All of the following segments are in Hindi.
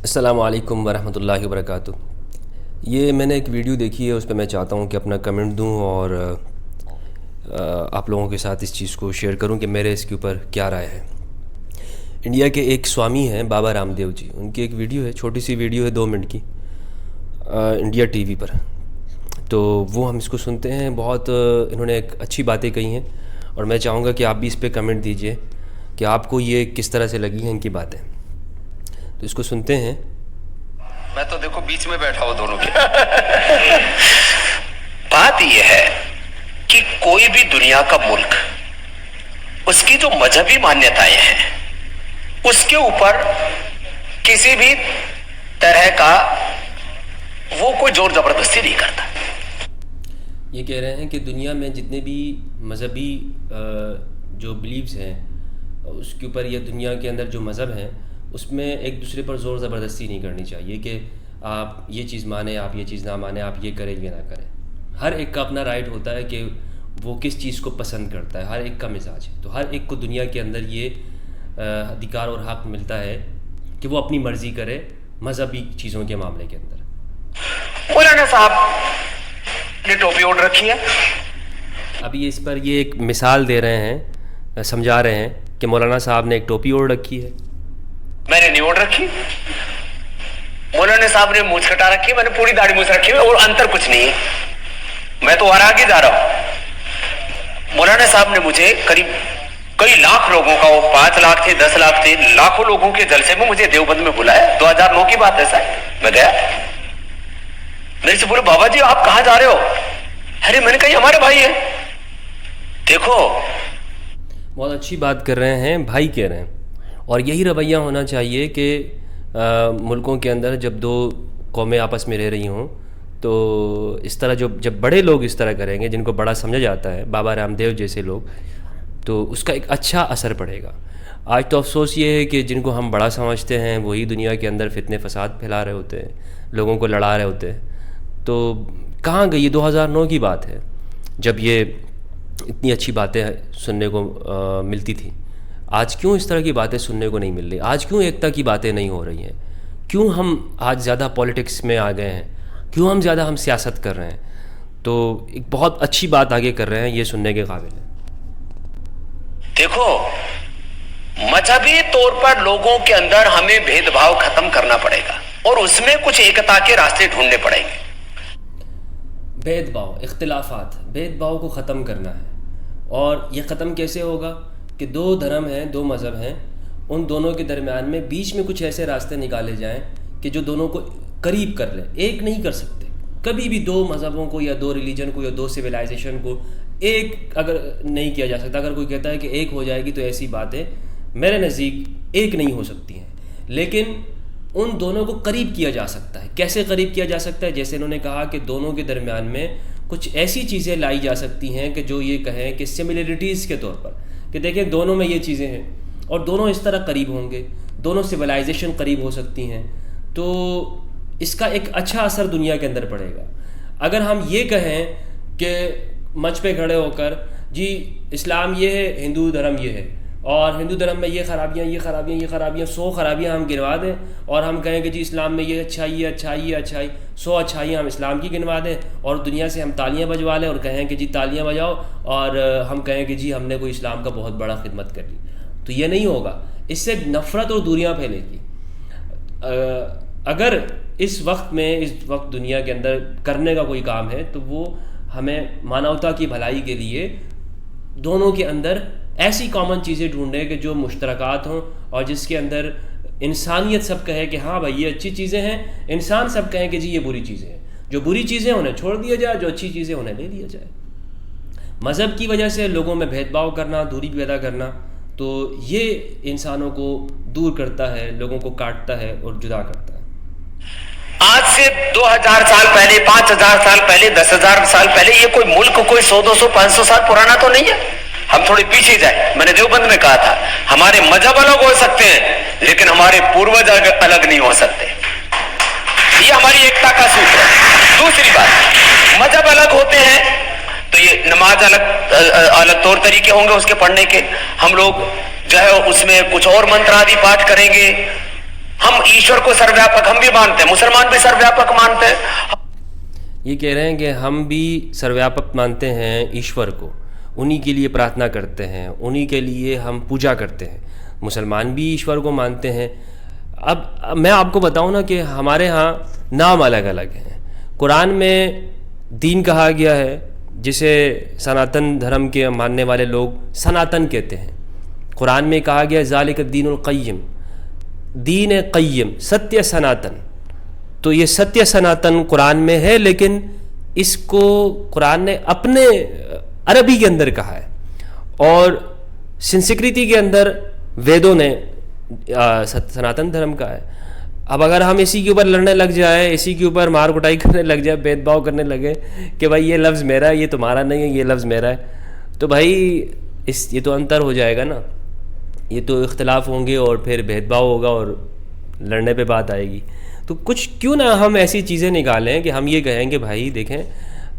अस्सलामु अलैकुम वरहमतुल्लाहि वबरकातुह। ये मैंने एक वीडियो देखी है, उस पे मैं चाहता हूँ कि अपना कमेंट दूँ और आप लोगों के साथ इस चीज़ को शेयर करूँ कि मेरे इसके ऊपर क्या राय है। इंडिया के एक स्वामी हैं बाबा रामदेव जी, उनकी एक वीडियो है, छोटी सी वीडियो है 2 मिनट की, इंडिया टीवी पर। तो वो हम इसको सुनते हैं। बहुत इन्होंने एक अच्छी बातें कही हैं और मैं चाहूँगा कि आप भी इस पर कमेंट दीजिए कि आपको ये किस तरह से लगी हैं इनकी बातें। तो इसको सुनते हैं। मैं तो देखो बीच में बैठा हूं दोनों के। बात यह है कि कोई भी दुनिया का मुल्क, उसकी जो मजहबी मान्यताएं हैं, उसके ऊपर किसी भी तरह का वो कोई जोर जबरदस्ती नहीं करता। ये कह रहे हैं कि दुनिया में जितने भी मजहबी जो बिलीव्स हैं उसके ऊपर, या दुनिया के अंदर जो मज़हब हैं उसमें एक दूसरे पर ज़ोर ज़बरदस्ती नहीं करनी चाहिए कि आप ये चीज़ माने, आप ये चीज़ ना माने, आप ये करें ये ना करें। हर एक का अपना राइट होता है कि वो किस चीज़ को पसंद करता है, हर एक का मिजाज है। तो हर एक को दुनिया के अंदर ये अधिकार और हक़ मिलता है कि वो अपनी मर्ज़ी करे मजहबी चीज़ों के मामले के अंदर। मौलाना साहब ने टोपी ओढ़ रखी है। अभी इस पर ये एक मिसाल दे रहे हैं, समझा रहे हैं कि मौलाना साहब ने एक टोपी ओढ़ रखी है, मैंने नहीं ओढ़ रखी। मौलाना साहब ने मूंछ कटा रखी है, मैंने पूरी दाढ़ी मूंछ रखी है, और अंतर कुछ नहीं है। मैं तो और आगे जा रहा हूं। मौलाना साहब ने मुझे करीब कई लाख लोगों का, वो 5 लाख थे, 10 लाख थे, लाखों लोगों के जलसे में मुझे देवबंद में बुलाया। 2009 की बात है साहब। मैं गया, मेरे से बोले बाबा जी आप कहां जा रहे हो? अरे मैंने कहा हमारे भाई है। देखो बहुत अच्छी बात कर रहे हैं, भाई कह रहे हैं। और यही रवैया होना चाहिए कि मुल्कों के अंदर जब 2 कौमें आपस में रह रही हों तो इस तरह जब बड़े लोग इस तरह करेंगे, जिनको बड़ा समझा जाता है, बाबा रामदेव जैसे लोग, तो उसका एक अच्छा असर पड़ेगा। आज तो अफसोस ये है कि जिनको हम बड़ा समझते हैं वही दुनिया के अंदर फितने फसाद फैला रहे होते हैं, लोगों को लड़ा रहे होते हैं। तो कहाँ गई? 2009 की बात है जब ये इतनी अच्छी बातें सुनने को मिलती थी। आज क्यों इस तरह की बातें सुनने को नहीं मिल रही? आज क्यों एकता की बातें नहीं हो रही हैं? क्यों हम आज ज़्यादा पॉलिटिक्स में आ गए हैं? क्यों हम ज़्यादा सियासत कर रहे हैं? तो एक बहुत अच्छी बात आगे कर रहे हैं, ये सुनने के काबिल है। देखो मजहबी तौर पर लोगों के अंदर हमें भेदभाव खत्म करना पड़ेगा और उसमें कुछ एकता के रास्ते ढूंढने पड़ेंगे। भेदभाव, इख्तिलाफात, भेदभाव को ख़त्म करना है। और ये ख़त्म कैसे होगा कि 2 धर्म हैं, 2 मज़हब हैं, उन दोनों के दरमियान में बीच में कुछ ऐसे रास्ते निकाले जाएं कि जो दोनों को करीब कर लें। एक नहीं कर सकते कभी भी 2 मज़हबों को या 2 रिलीजन को या 2 सिविलाइजेशन को एक अगर नहीं किया जा सकता। अगर कोई कहता है कि एक हो जाएगी तो ऐसी बातें मेरे नज़दीक एक नहीं हो सकती हैं, लेकिन उन दोनों को करीब किया जा सकता है। कैसे करीब किया जा सकता है? जैसे इन्होंने कहा कि दोनों के दरमियान में कुछ ऐसी चीज़ें लाई जा सकती हैं कि जो ये कहें कि सिमिलरिटीज़ के तौर पर, कि देखें दोनों में ये चीज़ें हैं और दोनों इस तरह करीब होंगे, दोनों सिविलाइजेशन करीब हो सकती हैं, तो इसका एक अच्छा असर दुनिया के अंदर पड़ेगा। अगर हम ये कहें कि मंच पे खड़े होकर जी इस्लाम ये है, हिंदू धर्म ये है, और हिंदू धर्म में ये खराबियाँ, ये खराबियाँ, ये खराबियाँ, 100 खराबियाँ हम गिनवा दें, और हम कहें कि जी इस्लाम में ये अच्छाई, ये अच्छाई, ये अच्छाई, 100 अच्छाइयाँ हम इस्लाम की गिनवा दें, और दुनिया से हम तालियाँ बजवा लें और कहें कि जी तालियाँ बजाओ, और हम कहें कि जी हमने कोई इस्लाम का बहुत बड़ा खिदमत कर ली, तो ये नहीं होगा। इससे नफ़रत और दूरियाँ फैलेगी। अगर इस वक्त दुनिया के अंदर करने का कोई काम है तो वो हमें मानवता की भलाई के लिए दोनों के अंदर ऐसी कॉमन चीज़ें ढूंढे कि जो मुश्तरकात हों और जिसके अंदर इंसानियत सब कहे कि हाँ भाई ये अच्छी चीज़ें हैं, इंसान सब कहें कि जी ये बुरी चीज़ें हैं। जो बुरी चीज़ें उन्हें छोड़ दिया जाए, जो अच्छी चीज़ें उन्हें ले लिया जाए। मज़हब की वजह से लोगों में भेदभाव करना, दूरी पैदा करना, तो ये इंसानों को दूर करता है, लोगों को काटता है और जुदा करता है। आज से 2000 साल पहले, 5000 साल पहले, 10,000 साल पहले ये कोई मुल्क कोई 100, 200, 500 साल पुराना तो नहीं है। हम थोड़े पीछे जाए। मैंने देवबंद में कहा था हमारे मजहब अलग हो सकते हैं लेकिन हमारे पूर्वज अलग नहीं हो सकते। ये हमारी एकता का सूत्र है। दूसरी बात, मजहब अलग होते हैं तो ये नमाज अलग तौर तरीके होंगे उसके पढ़ने के। हम लोग जो है उसमें कुछ और मंत्र आदि पाठ करेंगे, हम ईश्वर को सर्वव्यापक हम भी मानते हैं, मुसलमान भी सर्वव्यापक मानते हैं। ये कह रहे हैं कि हम भी सर्वव्यापक मानते हैं ईश्वर को, उन्हीं के लिए प्रार्थना करते हैं, उन्हीं के लिए हम पूजा करते हैं। मुसलमान भी ईश्वर को मानते हैं। अब मैं आपको बताऊं ना कि हमारे यहाँ नाम अलग अलग हैं। कुरान में दीन कहा गया है, जिसे सनातन धर्म के मानने वाले लोग सनातन कहते हैं। कुरान में कहा गया ज़ालिक दीनुल क़य्यिम, दीन क़य्यिम, सत्य सनातन। तो ये सत्य सनातन कुरान में है, लेकिन इसको कुरान ने अपने अरबी के अंदर कहा है और संस्कृति के अंदर वेदों ने सनातन धर्म का है। अब अगर हम इसी के ऊपर लड़ने लग जाए, इसी के ऊपर मार कुटाई करने लग जाए, भेदभाव करने लगे कि भाई ये लफ्ज़ मेरा है, ये तुम्हारा नहीं है, ये लफ्ज़ मेरा है, तो भाई ये तो अंतर हो जाएगा ना, ये तो इख्तलाफ होंगे और फिर भेदभाव होगा और लड़ने पे बात आएगी। तो कुछ क्यों ना हम ऐसी चीज़ें निकालें कि हम ये कहें कि भाई देखें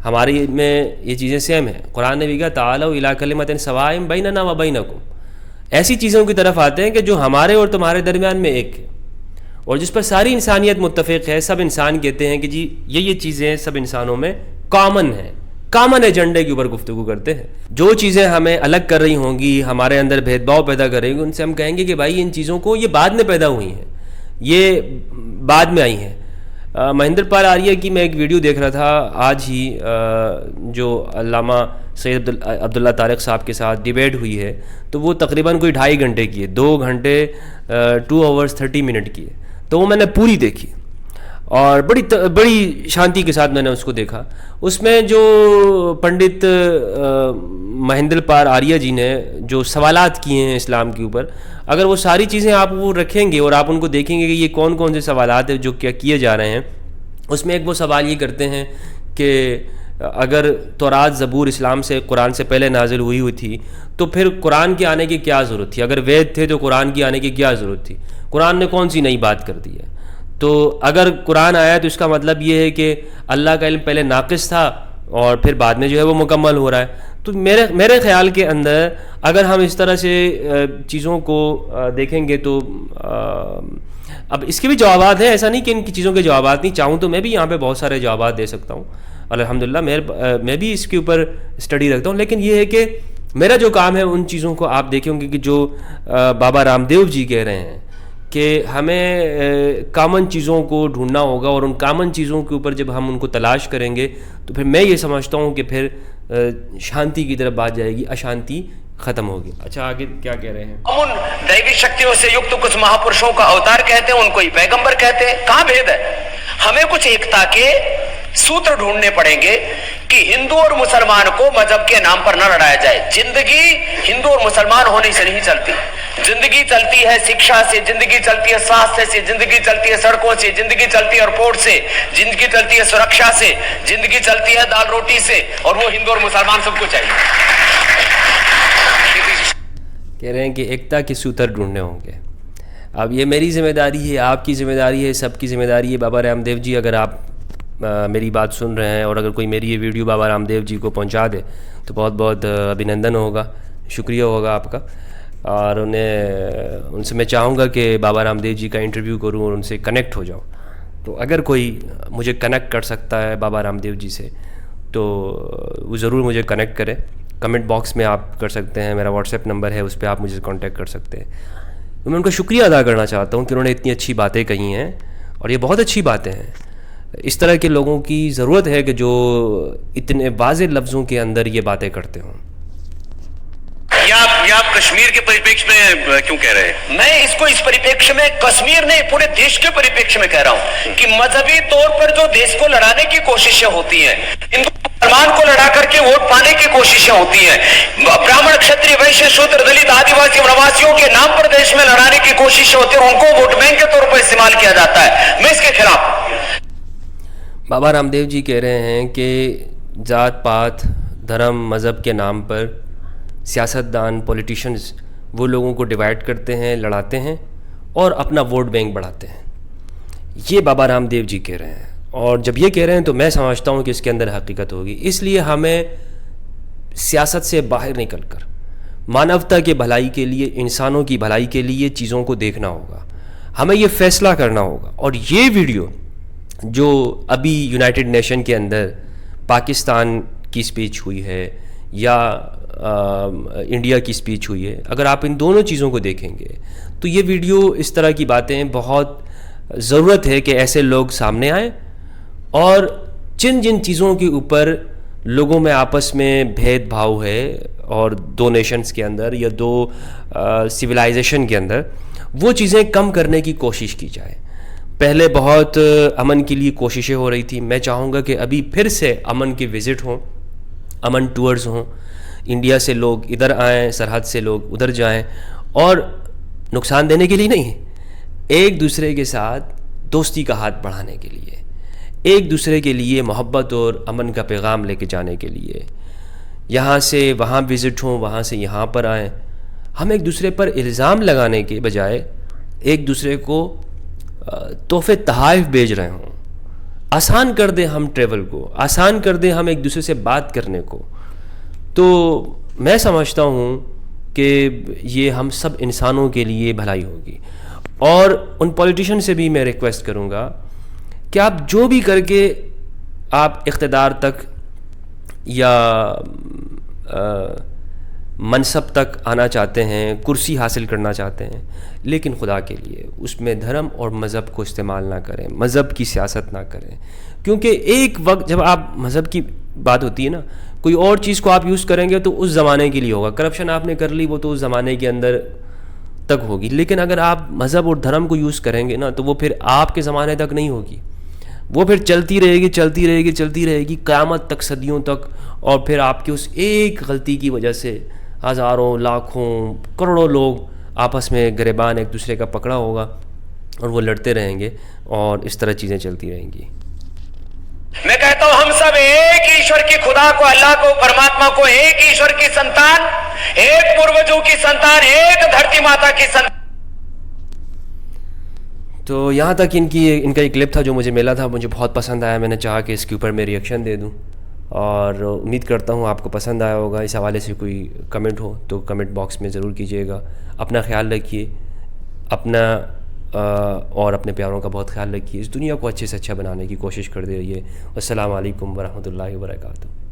हमारी में ये चीज़ें सेम हैं। कुरान ने भी कहा तालौ इला कलिमतिन सवाइम बैनना व बैनकुम, ऐसी चीज़ों की तरफ आते हैं कि जो हमारे और तुम्हारे दरमियान में एक है और जिस पर सारी इंसानियत मुत्तफ़िक़ है। सब इंसान कहते हैं कि जी ये चीज़ें सब इंसानों में कॉमन है, कॉमन एजेंडे के ऊपर गुफ्तगू करते हैं। जो चीज़ें हमें अलग कर रही होंगी, हमारे अंदर भेदभाव पैदा कर रही होंगी, उनसे हम कहेंगे कि भाई इन चीज़ों को ये बाद में पैदा हुई हैं, ये बाद में आई हैं। महेंद्र पाल आर्य की मैं एक वीडियो देख रहा था आज ही, जो अल्लामा सैयद अब्दुल्ला तारिक साहब के साथ डिबेट हुई है, तो वो तकरीबन कोई 2.5 घंटे की है, 2 घंटे 2 hours 30 minute की है। तो वो मैंने पूरी देखी और बड़ी शांति के साथ मैंने उसको देखा। उसमें जो पंडित महेंद्र पाल आर्य जी ने जो सवालात किए हैं इस्लाम के ऊपर, अगर वो सारी चीज़ें आप वो रखेंगे और आप उनको देखेंगे कि ये कौन कौन से सवालात हैं जो क्या किए जा रहे हैं, उसमें एक वो सवाल ये करते हैं कि अगर तौरात ज़बूर इस्लाम से कुरान से पहले नाजिल हुई थी तो फिर कुरान के आने की क्या ज़रूरत थी? अगर वेद थे तो कुरान की आने की क्या ज़रूरत थी? कुरान ने कौन सी नई बात कर दी है? तो अगर कुरान आया तो इसका मतलब ये है कि अल्लाह का इल्म पहले नाक़िस था और फिर बाद में जो है वो मुकम्मल हो रहा है। तो मेरे ख़्याल के अंदर अगर हम इस तरह से चीज़ों को देखेंगे तो अब इसके भी जवाबात हैं, ऐसा नहीं कि इनकी चीज़ों के जवाबात नहीं। चाहूँ तो मैं भी यहाँ पे बहुत सारे जवाबात दे सकता हूँ, अल्हम्दुलिल्लाह मैं भी इसके ऊपर स्टडी रखता हूँ। लेकिन ये है कि मेरा जो काम है उन चीज़ों को आप देखेंगे कि जो बाबा रामदेव जी कह रहे हैं कि हमें कॉमन चीज़ों को ढूंढना होगा और उन कॉमन चीज़ों के ऊपर जब हम उनको तलाश करेंगे तो फिर मैं ये समझता हूँ कि फिर शांति की तरफ बात जाएगी, अशांति खत्म होगी। अच्छा, आगे क्या कह रहे हैं? हम उन दैवी शक्तियों से युक्त कुछ महापुरुषों का अवतार कहते हैं, उनको ही पैगंबर कहते हैं। कहाँ भेद है? हमें कुछ एकता के सूत्र ढूंढने पड़ेंगे कि हिंदू और मुसलमान को मजहब के नाम पर न लड़ाया जाए। जिंदगी हिंदू और मुसलमान होने से नहीं चलती, जिंदगी चलती है शिक्षा से, जिंदगी चलती है स्वास्थ्य से, जिंदगी चलती है सड़कों से, जिंदगी चलती है एयरपोर्ट से, जिंदगी चलती है सुरक्षा से, जिंदगी चलती है दाल रोटी से, और वो हिंदू और मुसलमान सबको चाहिए। कह रहे हैं कि एकता के सूत्र ढूंढने होंगे। अब ये मेरी जिम्मेदारी है, आपकी ज़िम्मेदारी है, सबकी ज़िम्मेदारी है। बाबा रामदेव जी, अगर आप मेरी बात सुन रहे हैं और अगर कोई मेरी ये वीडियो बाबा रामदेव जी को पहुंचा दे तो बहुत बहुत अभिनंदन होगा, शुक्रिया होगा आपका। और उनसे मैं चाहूँगा कि बाबा रामदेव जी का इंटरव्यू करूँ और उनसे कनेक्ट हो जाऊँ। तो अगर कोई मुझे कनेक्ट कर सकता है बाबा रामदेव जी से तो वो ज़रूर मुझे कनेक्ट करें। कमेंट बॉक्स में आप कर सकते हैं, मेरा व्हाट्सएप नंबर है, उस पर आप मुझे कांटेक्ट कर सकते हैं। तो मैं उनका शुक्रिया अदा करना चाहता हूँ कि उन्होंने इतनी अच्छी बातें कही हैं और ये बहुत अच्छी बातें हैं। इस तरह के लोगों की ज़रूरत है कि जो इतने वाज़ेह लफ्ज़ों के अंदर ये बातें करते हों। ये आप कश्मीर के परिप्रेक्ष्य में क्यों कह रहे हैं? मैं इसको इस परिप्रेक्ष्य में, कश्मीर नहीं पूरे देश के परिप्रेक्ष्य में कह रहा हूं कि मजहबी तौर पर जो देश को लड़ाने की कोशिशें होती हैं, हिंदू मुसलमान को लड़ा करके वोट पाने की कोशिशें होती हैं, ब्राह्मण क्षत्रिय वैश्य शूद्र दलित आदिवासी वनवासियों के नाम पर देश में लड़ाने की कोशिशें होती है, उनको वोट बैंक के तौर पर इस्तेमाल किया जाता है। मैं इसके खिलाफ। बाबा रामदेव जी कह रहे हैं कि जात पात धर्म मज़हब के नाम पर सियासतदान पॉलिटिशियंस वो लोगों को डिवाइड करते हैं, लड़ाते हैं और अपना वोट बैंक बढ़ाते हैं। ये बाबा रामदेव जी कह रहे हैं और जब ये कह रहे हैं तो मैं समझता हूँ कि इसके अंदर हकीकत होगी। इसलिए हमें सियासत से बाहर निकलकर मानवता के भलाई के लिए, इंसानों की भलाई के लिए चीज़ों को देखना होगा। हमें ये फैसला करना होगा। और ये वीडियो जो अभी यूनाइटेड नेशन के अंदर पाकिस्तान की स्पीच हुई है या इंडिया की स्पीच हुई है, अगर आप इन दोनों चीज़ों को देखेंगे तो ये वीडियो इस तरह की बातें बहुत ज़रूरत है कि ऐसे लोग सामने आएँ और जिन जिन चीज़ों के ऊपर लोगों में आपस में भेदभाव है और दो नेशंस के अंदर या दो सिविलाइजेशन के अंदर, वो चीज़ें कम करने की कोशिश की जाए। पहले बहुत अमन के लिए कोशिशें हो रही थी, मैं चाहूँगा कि अभी फिर से अमन के विज़िट हों, अमन टूर्स हों, इंडिया से लोग इधर आएँ, सरहद से लोग उधर जाएँ, और नुकसान देने के लिए नहीं, एक दूसरे के साथ दोस्ती का हाथ बढ़ाने के लिए, एक दूसरे के लिए मोहब्बत और अमन का पैगाम लेके जाने के लिए। यहाँ से वहाँ विज़िट हों, वहाँ से यहाँ पर आएँ। हम एक दूसरे पर इल्ज़ाम लगाने के बजाय एक दूसरे को तोहफ़े तहाइफ भेज रहे हों। आसान कर दें हम ट्रैवल को, आसान कर दें हम एक दूसरे से बात करने को। तो मैं समझता हूँ कि ये हम सब इंसानों के लिए भलाई होगी। और उन पॉलिटिशियन से भी मैं रिक्वेस्ट करूँगा कि आप जो भी करके आप इक़्तिदार तक या मनसब तक आना चाहते हैं, कुर्सी हासिल करना चाहते हैं, लेकिन खुदा के लिए उसमें धर्म और मज़हब को इस्तेमाल ना करें, मज़हब की सियासत ना करें। क्योंकि एक वक्त जब आप मज़हब की बात होती है ना, कोई और चीज़ को आप यूज़ करेंगे तो उस ज़माने के लिए होगा। करप्शन आपने कर ली, वो तो उस ज़माने के अंदर तक होगी। लेकिन अगर आप मज़हब और धर्म को यूज़ करेंगे ना, तो वो फिर आपके ज़माने तक नहीं होगी, वो फिर चलती रहेगी, चलती रहेगी, चलती रहेगी क़यामत तक, सदियों तक। और फिर आपकी उस एक गलती की वजह से हज़ारों, लाखों, करोड़ों लोग आपस में गिरबान एक दूसरे का पकड़ा होगा और वो लड़ते रहेंगे और इस तरह चीज़ें चलती रहेंगी। मैं कहता हूं हम सब एक ईश्वर की, खुदा को, अल्लाह को, परमात्मा को, एक ईश्वर की संतान, एक पूर्वजों की संतान, एक धरती माता की संतान। तो यहाँ तक इनका एक क्लिप था जो मुझे मिला था, मुझे बहुत पसंद आया। मैंने चाहा कि इसके ऊपर मैं रिएक्शन दे दूँ और उम्मीद करता हूँ आपको पसंद आया होगा। इस हवाले से कोई कमेंट हो तो कमेंट बॉक्स में ज़रूर कीजिएगा। अपना ख्याल रखिए, अपना और अपने प्यारों का बहुत ख्याल रखिए। इस दुनिया को अच्छे से अच्छा बनाने की कोशिश करते रहिए। अस्सलाम वालेकुम वरहमतुल्लाहि वबरकातुहू।